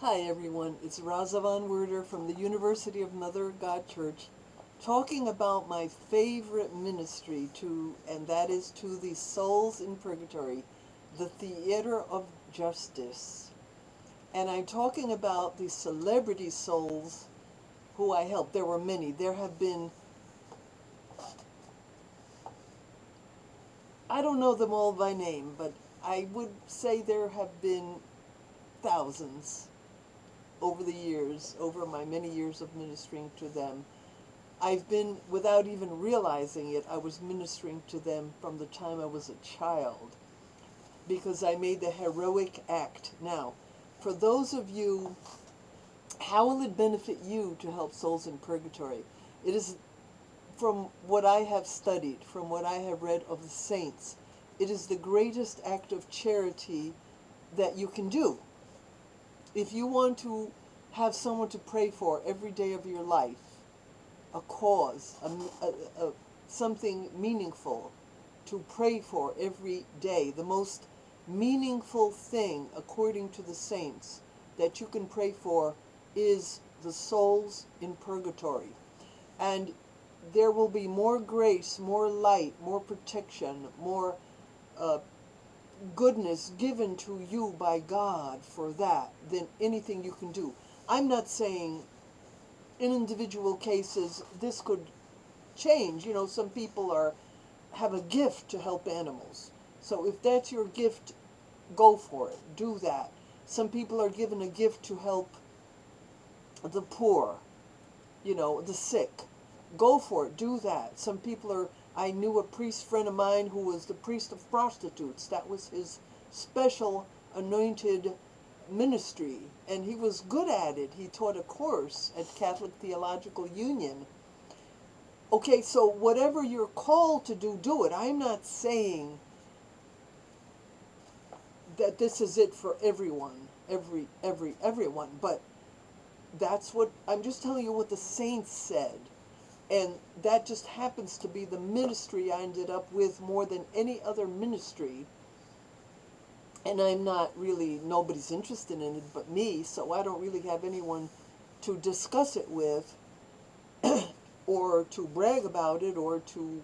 Hi everyone, it's Raza Von Werder from the University of Mother of God Church talking about my favorite ministry and that is to the souls in purgatory, the theater of justice. And I'm talking about the celebrity souls who I helped. There were many. There have been, I don't know them all by name, but I would say there have been thousands over the years, over my many years of ministering to them. I've been, without even realizing it, I was ministering to them from the time I was a child because I made the heroic act. Now, for those of you, how will it benefit you to help souls in purgatory? It is, from what I have studied, from what I have read of the saints, it is the greatest act of charity that you can do. If you want to have someone to pray for every day of your life, a cause, something meaningful to pray for every day, the most meaningful thing, according to the saints, that you can pray for is the souls in purgatory. And there will be more grace, more light, more protection, more goodness given to you by God for that than anything you can do. I'm not saying in individual cases this could change. You know, some people have a gift to help animals. So if that's your gift, go for it. Do that. Some people are given a gift to help the poor, you know, the sick. Go for it. Do that. Some people are, I knew a priest friend of mine who was the priest of prostitutes. That was his special anointed ministry, and he was good at it. He taught a course at Catholic Theological Union. Okay, so whatever you're called to do, do it. I'm not saying that this is it for everyone, everyone, but that's what, I'm just telling you what the saints said. And that just happens to be the ministry I ended up with more than any other ministry. And I'm not really, nobody's interested in it but me, so I don't really have anyone to discuss it with or to brag about it or to,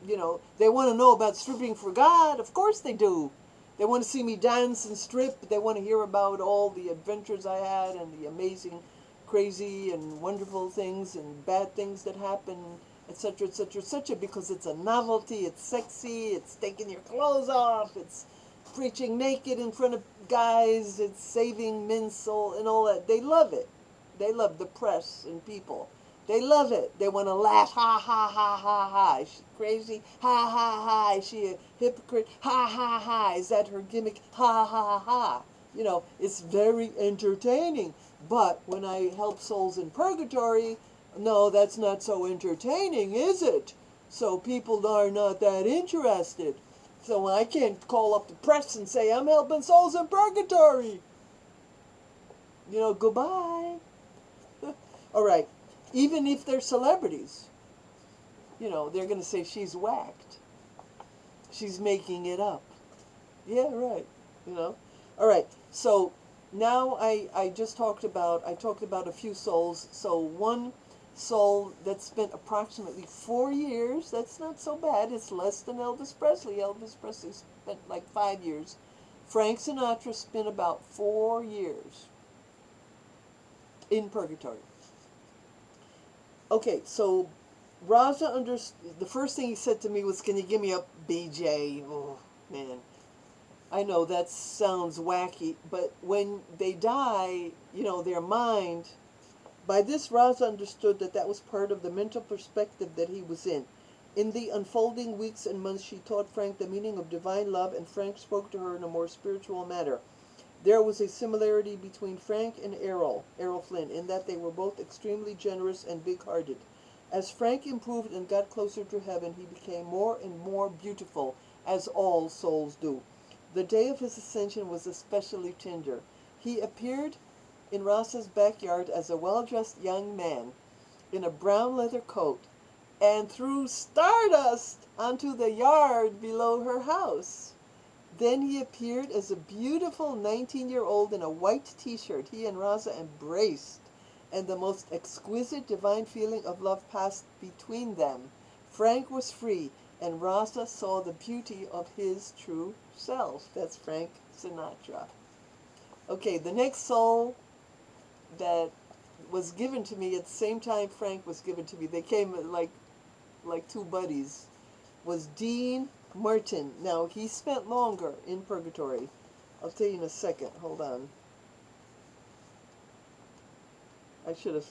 you know, they want to know about stripping for God. Of course they do. They want to see me dance and strip. They want to hear about all the adventures I had and the amazing, crazy and wonderful things and bad things that happen, etc., etc., etc., because it's a novelty, it's sexy, it's taking your clothes off, it's preaching naked in front of guys, it's saving men's soul and all that. They love it. They love the press and people. They love it. They want to laugh. Ha, ha, ha, ha, ha. Is she crazy? Ha, ha, ha. Is she a hypocrite? Ha, ha, ha. Is that her gimmick? Ha, ha, ha. You know, it's very entertaining. But when I help souls in purgatory, no, that's not so entertaining, is it? So people are not that interested. So I can't call up the press and say, I'm helping souls in purgatory. You know, goodbye. All right. Even if they're celebrities, you know, they're going to say she's whacked. She's making it up. Yeah, right. You know. All right. So now I talked about a few souls. So one soul that spent approximately 4 years. That's not so bad. It's less than Elvis Presley. Elvis Presley spent like 5 years. Frank Sinatra spent about 4 years in purgatory. Okay, so Raja the first thing he said to me was, can you give me a BJ? Oh, man. I know that sounds wacky, but when they die, you know, their mind, by this Raza understood that that was part of the mental perspective that he was in. In the unfolding weeks and months, she taught Frank the meaning of divine love, and Frank spoke to her in a more spiritual manner. There was a similarity between Frank and Errol Flynn, in that they were both extremely generous and big-hearted. As Frank improved and got closer to heaven, he became more and more beautiful, as all souls do. The day of his ascension was especially tender. He appeared in Rasa's backyard as a well-dressed young man in a brown leather coat and threw stardust onto the yard below her house. Then he appeared as a beautiful 19-year-old in a white t-shirt. He and Raza embraced, and the most exquisite divine feeling of love passed between them. Frank was free, and Raza saw the beauty of his true self. That's Frank Sinatra. Okay, the next soul that was given to me at the same time Frank was given to me, they came like two buddies, was Dean Martin. Now, he spent longer in purgatory. I'll tell you in a second. Hold on. I should have...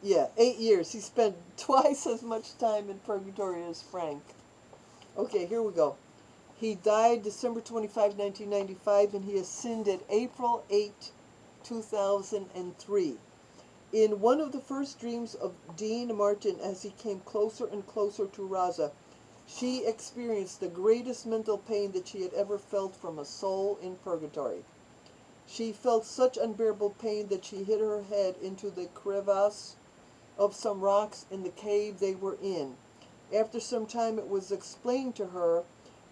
Yeah, 8 years. He spent twice as much time in purgatory as Frank. Okay, here we go. He died December 25, 1995, and he ascended April 8, 2003. In one of the first dreams of Dean Martin, as he came closer and closer to Raza, she experienced the greatest mental pain that she had ever felt from a soul in purgatory. She felt such unbearable pain that she hit her head into the crevasse of some rocks in the cave they were in. After some time, it was explained to her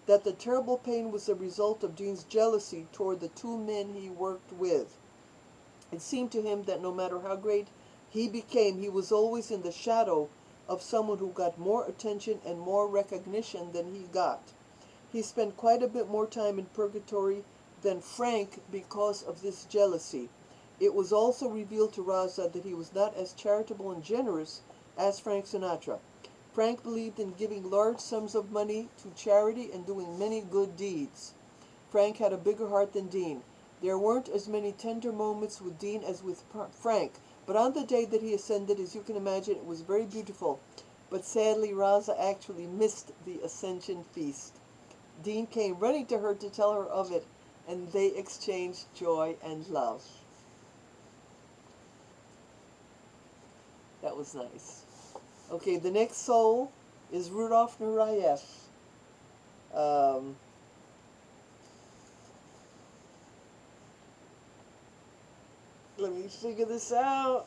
that the terrible pain was the result of Dean's jealousy toward the two men he worked with. It seemed to him that no matter how great he became, he was always in the shadow of someone who got more attention and more recognition than he got. He spent quite a bit more time in purgatory than Frank because of this jealousy. It was also revealed to Raza that he was not as charitable and generous as Frank Sinatra. Frank believed in giving large sums of money to charity and doing many good deeds. Frank had a bigger heart than Dean. There weren't as many tender moments with Dean as with Frank, but on the day that he ascended, as you can imagine, it was very beautiful. But sadly, Raza actually missed the ascension feast. Dean came running to her to tell her of it, and they exchanged joy and love. That was nice. Okay, the next soul is Rudolf Nureyev. Let me figure this out.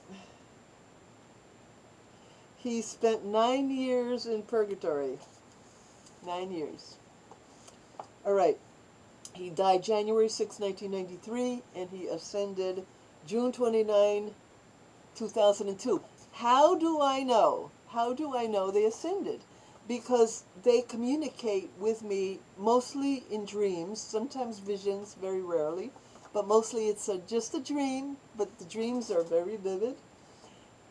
He spent 9 years in purgatory. 9 years. All right. He died January 6, 1993, and he ascended June 29, 2002. How do I know? How do I know they ascended? Because they communicate with me mostly in dreams, sometimes visions, very rarely. But mostly it's just a dream, but the dreams are very vivid.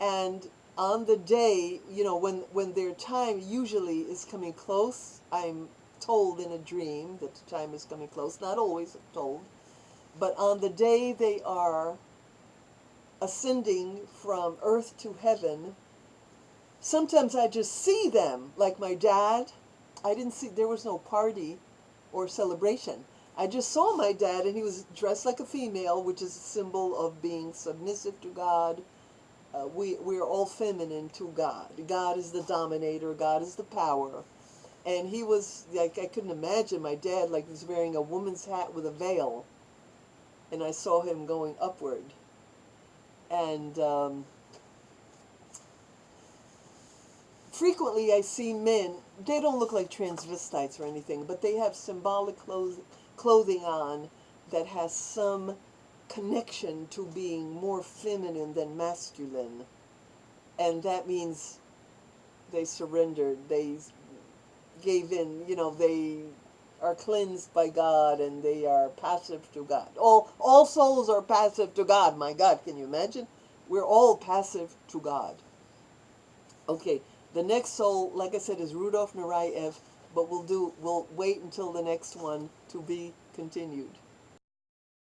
And on the day, you know, when their time usually is coming close, I'm told in a dream that the time is coming close. Not always told. But on the day they are ascending from earth to heaven, sometimes I just see them, like my dad. I didn't see, there was no party or celebration. I just saw my dad, and he was dressed like a female, which is a symbol of being submissive to God. We are all feminine to God. God is the dominator. God is the power. And he was, like, I couldn't imagine my dad, like, he was wearing a woman's hat with a veil. And I saw him going upward. And frequently I see men, they don't look like transvestites or anything, but they have symbolic clothing on that has some connection to being more feminine than masculine. And that means they surrendered, they gave in, you know, they are cleansed by God, and they are passive to God. All souls are passive to God. My God, can you imagine? We're all passive to God. Okay, the next soul, like I said, is Rudolf Nureyev, but we'll wait until the next one to be continued.